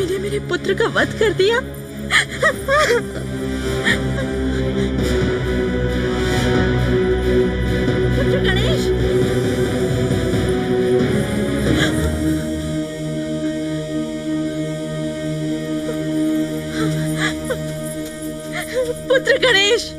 देवी ने मेरे पुत्र का वध कर दिया। पुत्र गणेश, पुत्र गणेश,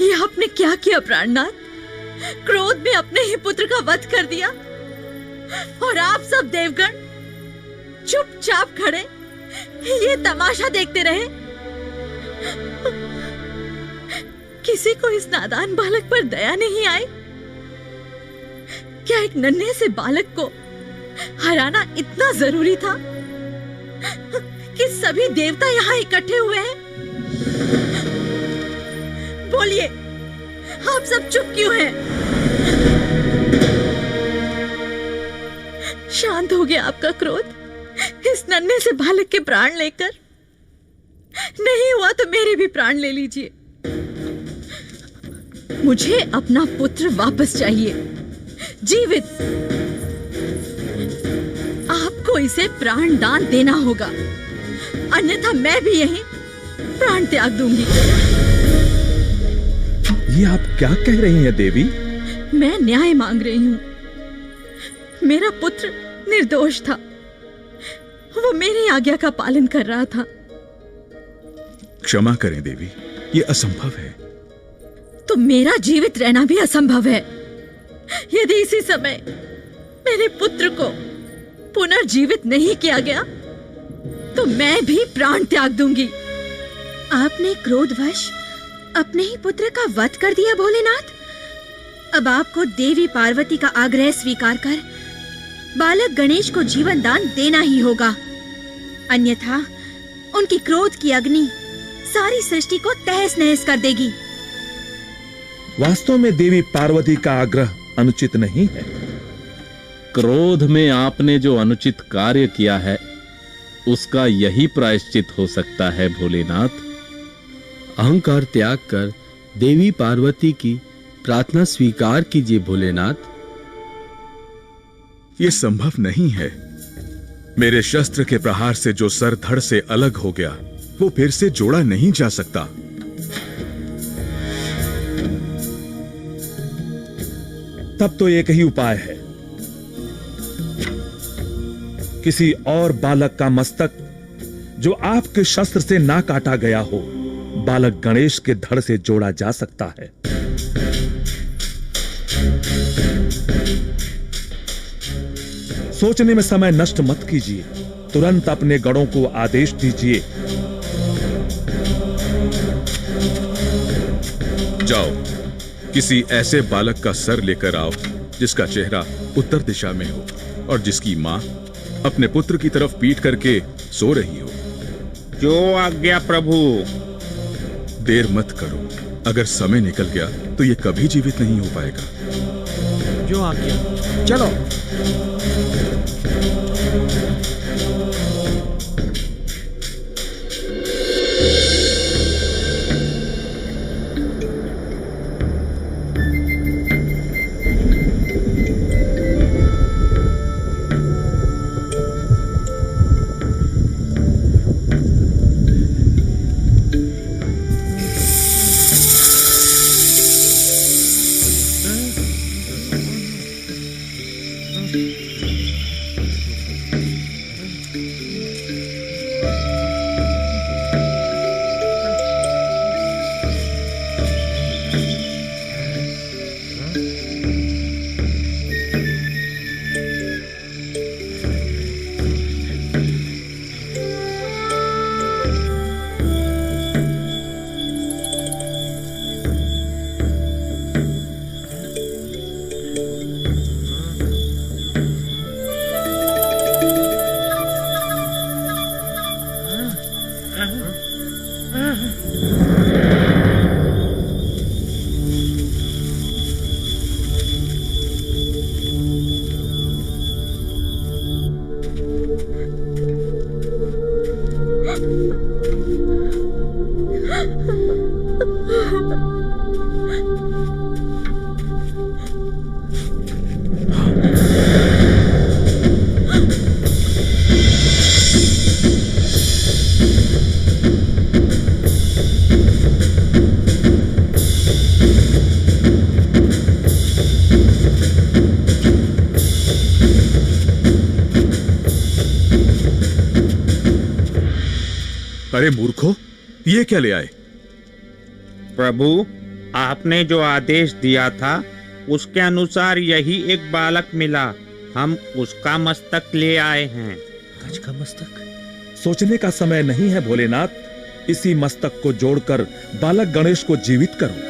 ये आपने क्या किया प्राणनाथ? क्रोध में अपने ही पुत्र का वध कर दिया और आप सब देवगण चुपचाप खड़े ये तमाशा देखते रहे। किसी को इस नादान बालक पर दया नहीं आई? क्या एक नन्हे से बालक को हराना इतना जरूरी था कि सभी देवता यहाँ इकट्ठे हुए हैं? बोलिए, आप सब चुप क्यों हैं? शांत हो गया आपका क्रोध इस नन्हे से बालक के प्राण लेकर? नहीं हुआ तो मेरे भी प्राण ले लीजिए। मुझे अपना पुत्र वापस चाहिए, जीवित। आपको इसे प्राण दान देना होगा, अन्यथा मैं भी यहीं प्राण त्याग दूंगी। ये आप क्या कह रही हैं देवी? मैं न्याय मांग रही हूँ। मेरा पुत्र निर्दोष था, वो मेरी आज्ञा का पालन कर रहा था। क्षमा करें देवी, ये असंभव है। तो मेरा जीवित रहना भी असंभव है। यदि इसी समय मेरे पुत्र को पुनर्जीवित नहीं किया गया तो मैं भी प्राण त्याग दूंगी। आपने क्रोधवश अपने ही पुत्र का वध कर दिया भोलेनाथ। अब आपको देवी पार्वती का आग्रह स्वीकार कर बालक गणेश को जीवन दान देना ही होगा, अन्यथा उनकी क्रोध की अग्नि सारी सृष्टि को तहस नहस कर देगी। वास्तव में देवी पार्वती का आग्रह अनुचित नहीं है। क्रोध में आपने जो अनुचित कार्य किया है उसका यही प्रायश्चित हो सकता है भोलेनाथ। अहंकार त्याग कर देवी पार्वती की प्रार्थना स्वीकार कीजिए भोलेनाथ। ये संभव नहीं है। मेरे शस्त्र के प्रहार से जो सर धड़ से अलग हो गया वो फिर से जोड़ा नहीं जा सकता। तब तो एक ही उपाय है, किसी और बालक का मस्तक जो आपके शस्त्र से ना काटा गया हो बालक गणेश के धड़ से जोड़ा जा सकता है। सोचने में समय नष्ट मत कीजिए, तुरंत अपने गणों को आदेश दीजिए। जाओ, किसी ऐसे बालक का सर लेकर आओ जिसका चेहरा उत्तर दिशा में हो और जिसकी मां अपने पुत्र की तरफ पीठ करके सो रही हो। जो आज्ञा प्रभु। देर मत करो, अगर समय निकल गया तो ये कभी जीवित नहीं हो पाएगा। जो आज्ञा। चलो। अरे मूर्खो, ये क्या ले आए? प्रभु, आपने जो आदेश दिया था उसके अनुसार यही एक बालक मिला। हम उसका मस्तक ले आए हैं। गज का मस्तक? सोचने का समय नहीं है भोलेनाथ। इसी मस्तक को जोड़कर बालक गणेश को जीवित करो।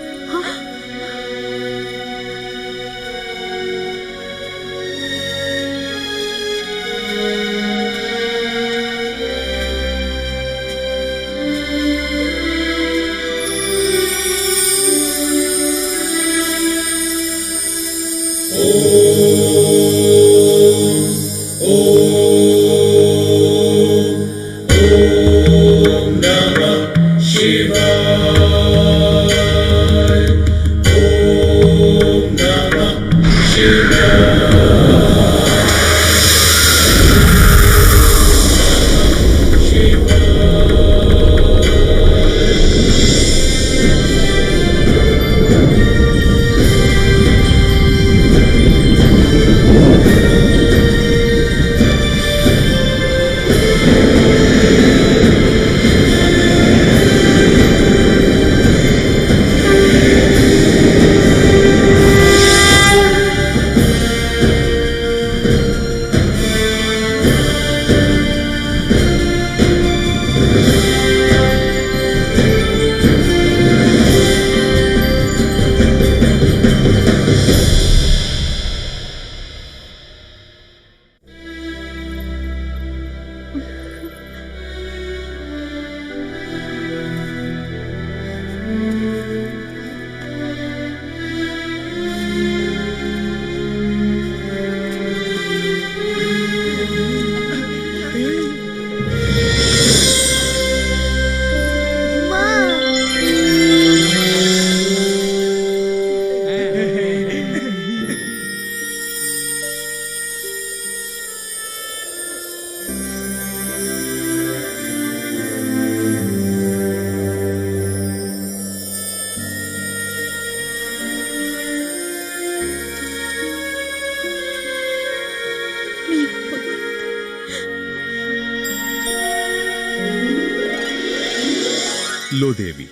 लो देवी,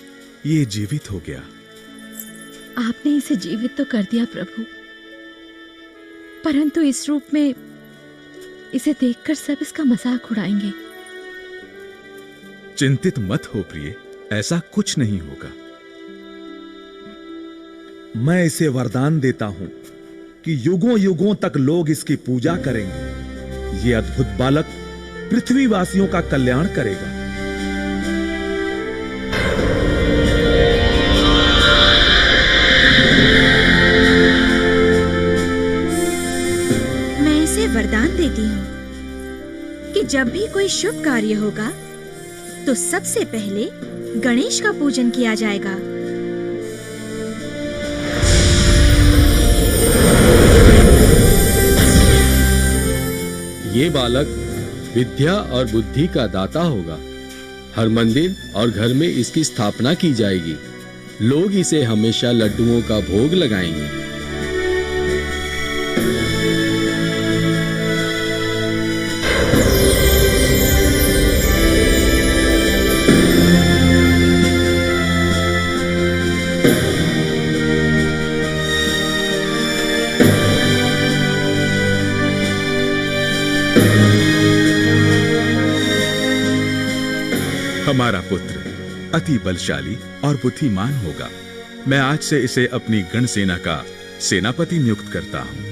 ये जीवित हो गया। आपने इसे जीवित तो कर दिया प्रभु, परंतु इस रूप में इसे देखकर सब इसका मजाक उड़ाएंगे। चिंतित मत हो प्रिय, ऐसा कुछ नहीं होगा। मैं इसे वरदान देता हूं कि युगों युगों तक लोग इसकी पूजा करेंगे। ये अद्भुत बालक पृथ्वीवासियों का कल्याण करेगा। मैं इसे वरदान देती हूं कि जब भी कोई शुभ कार्य होगा तो सबसे पहले गणेश का पूजन किया जाएगा। ये बालक विद्या और बुद्धि का दाता होगा। हर मंदिर और घर में इसकी स्थापना की जाएगी। लोग इसे हमेशा लड्डुओं का भोग लगाएंगे। हमारा पुत्र अति बलशाली और बुद्धिमान होगा। मैं आज से इसे अपनी गण सेना का सेनापति नियुक्त करता हूं।